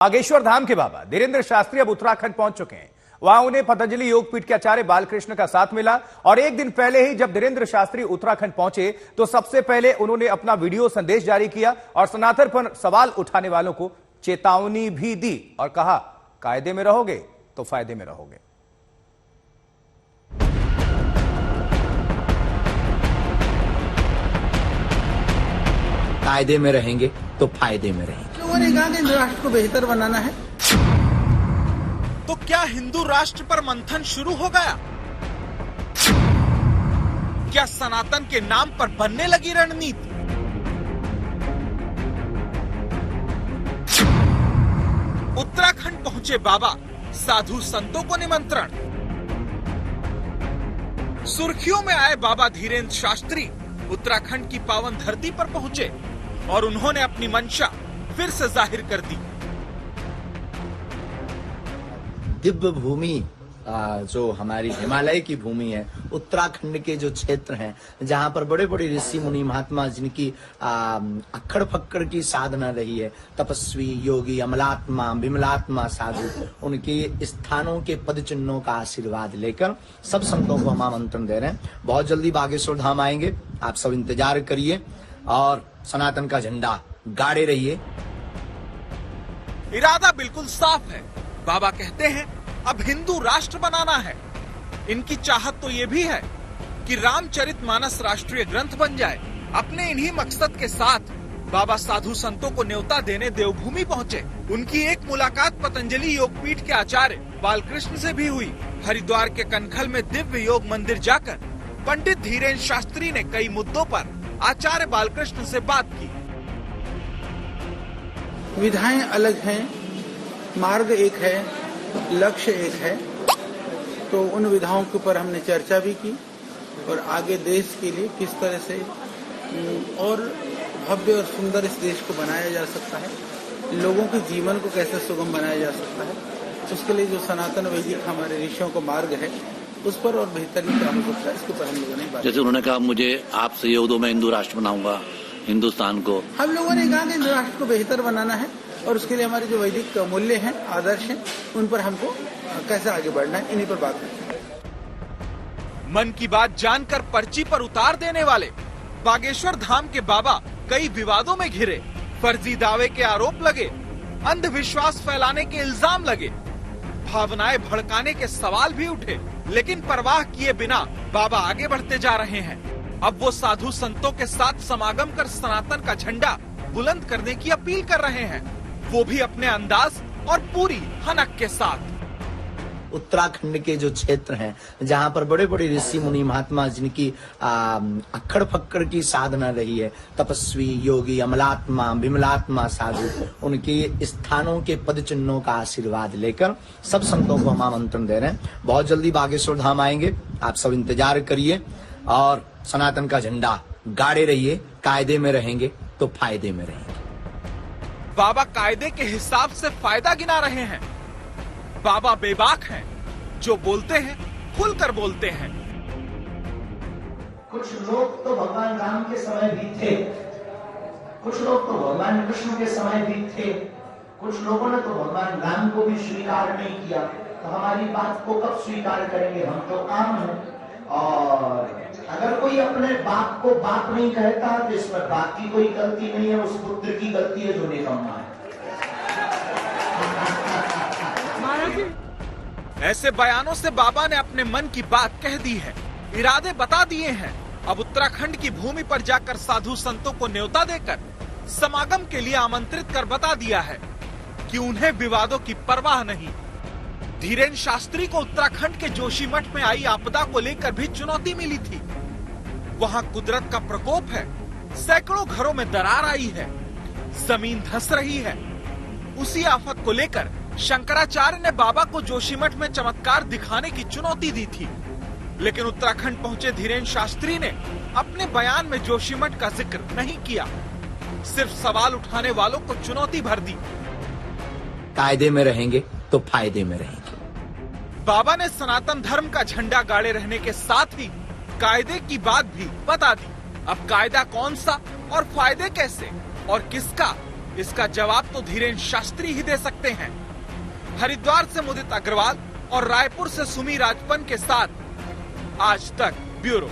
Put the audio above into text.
बागेश्वर धाम के बाबा धीरेन्द्र शास्त्री अब उत्तराखंड पहुंच चुके हैं। वहां उन्हें पतंजलि योगपीठ के आचार्य बालकृष्ण का साथ मिला और एक दिन पहले ही जब धीरेन्द्र शास्त्री उत्तराखंड पहुंचे तो सबसे पहले उन्होंने अपना वीडियो संदेश जारी किया और सनातन पर सवाल उठाने वालों को चेतावनी भी दी और कहा, कायदे में रहोगे तो फायदे में रहोगे। कायदे में रहेंगे तो फायदे में रहेंगे। लोगों ने कहा कि हिंदू राष्ट्र को बेहतर बनाना है। तो क्या हिंदू राष्ट्र पर मंथन शुरू हो गया? क्या सनातन के नाम पर बनने लगी रणनीति? उत्तराखंड पहुंचे बाबा, साधु संतों को निमंत्रण। सुर्खियों में आए बाबा धीरेन्द्र शास्त्री उत्तराखंड की पावन धरती पर पहुंचे और उन्होंने अपनी मंशा फिर से जाहिर कर दी। दिव्य भूमि जो हमारी हिमालय की भूमि है, उत्तराखंड के जो क्षेत्र हैं, जहां पर बड़े बड़े ऋषि मुनि महात्मा जिनकी अक्खड़ फक्कड़ की साधना रही है, तपस्वी योगी अमलात्मा विमलात्मा साधु, उनके स्थानों के पद चिन्हों का आशीर्वाद लेकर सब संतों को हम आमंत्रण दे रहे हैं। बहुत जल्दी बागेश्वर धाम आएंगे, आप सब इंतजार करिए और सनातन का झंडा गाड़े रहिए। इरादा बिल्कुल साफ है। बाबा कहते हैं अब हिंदू राष्ट्र बनाना है। इनकी चाहत तो ये भी है कि रामचरितमानस राष्ट्रीय ग्रंथ बन जाए। अपने इन्हीं मकसद के साथ बाबा साधु संतों को न्योता देने देवभूमि पहुंचे। उनकी एक मुलाकात पतंजलि योगपीठ के आचार्य बालकृष्ण से भी हुई। हरिद्वार के कनखल में दिव्य योग मंदिर जाकर पंडित धीरेन्द्र शास्त्री ने कई मुद्दों पर आचार्य बालकृष्ण से बात की। विधाएं अलग हैं, मार्ग एक है, लक्ष्य एक है, तो उन विधाओं के ऊपर हमने चर्चा भी की और आगे देश के लिए किस तरह से और भव्य और सुंदर इस देश को बनाया जा सकता है, लोगों के जीवन को कैसे सुगम बनाया जा सकता है, उसके लिए जो सनातन वैदिक हमारे ऋषियों का मार्ग है उस पर और बेहतरीन क्या हो सकता है, इसके ऊपर हम लोगों ने बात। जैसे उन्होंने कहा मुझे आप सहयोग दो, मैं हिंदू राष्ट्र बनाऊंगा हिंदुस्तान को। हम लोगों ने कहा कि हिंदू राष्ट्र को बेहतर बनाना है और उसके लिए हमारे जो वैदिक मूल्य हैं, आदर्श हैं, उन पर हमको कैसे आगे बढ़ना है, इन्हीं पर बात करते हैं। मन की बात जानकर पर्ची पर उतार देने वाले बागेश्वर धाम के बाबा कई विवादों में घिरे। फर्जी दावे के आरोप लगे, अंधविश्वास फैलाने के इल्जाम लगे, भावनाएं भड़काने के सवाल भी उठे, लेकिन परवाह किए बिना बाबा आगे बढ़ते जा रहे हैं। अब वो साधु संतों के साथ समागम कर सनातन का झंडा बुलंद करने की अपील कर रहे हैं, वो भी अपने अंदाज और पूरी हनक के साथ। उत्तराखंड के जो क्षेत्र हैं, जहां पर बड़े बड़े ऋषि मुनि महात्मा जिनकी अक्खड़ फक्कड़ की साधना रही है, तपस्वी योगी अमलात्मा विमलात्मा साधु, उनके स्थानों के पद चिन्हों का आशीर्वाद लेकर सब संतों को हम आमंत्रण दे रहे हैं। बहुत जल्दी बागेश्वर धाम आएंगे, आप सब इंतजार करिए और सनातन का झंडा गाड़े रहिए। कायदे में रहेंगे तो फायदे में रहेंगे। बाबा कायदे के हिसाब से फायदा गिना रहे हैं। बाबा बेबाक हैं, जो बोलते हैं खुलकर बोलते हैं। कुछ लोग तो भगवान राम के समय भी थे, कुछ लोग तो भगवान कृष्ण के समय भी थे, कुछ लोगों ने तो भगवान राम को भी स्वीकार नहीं किया, तो हमारी बात को कब स्वीकार करेंगे? हम तो आम हैं। और अगर कोई अपने बाप को बाप नहीं कहता तो इसमें बाप की कोई गलती नहीं है, उस पुत्र की गलती है जो निकम्मा है। ऐसे बयानों से बाबा ने अपने मन की बात कह दी है, इरादे बता दिए हैं। अब उत्तराखंड की भूमि पर जाकर साधु संतों को न्योता देकर समागम के लिए आमंत्रित कर बता दिया है कि उन्हें विवादों की परवाह नहीं। धीरेन्द्र शास्त्री को उत्तराखंड के जोशीमठ में आई आपदा को लेकर भी चुनौती मिली थी। वहां कुदरत का प्रकोप है, सैकड़ों घरों में दरार आई है, जमीन धंस रही है। उसी आफत को लेकर शंकराचार्य ने बाबा को जोशीमठ में चमत्कार दिखाने की चुनौती दी थी, लेकिन उत्तराखंड पहुंचे धीरेन्द्र शास्त्री ने अपने बयान में जोशीमठ का जिक्र नहीं किया, सिर्फ सवाल उठाने वालों को चुनौती भर दी। कायदे में रहेंगे तो फायदे में रहेंगे। बाबा ने सनातन धर्म का झंडा गाड़े रहने के साथ ही कायदे की बात भी बता दी। अब कायदा कौन सा और फायदे कैसे और किसका, इसका जवाब तो धीरेन्द्र शास्त्री ही दे सकते हैं। हरिद्वार से मुदित अग्रवाल और रायपुर से सुमी राजपन के साथ आज तक ब्यूरो।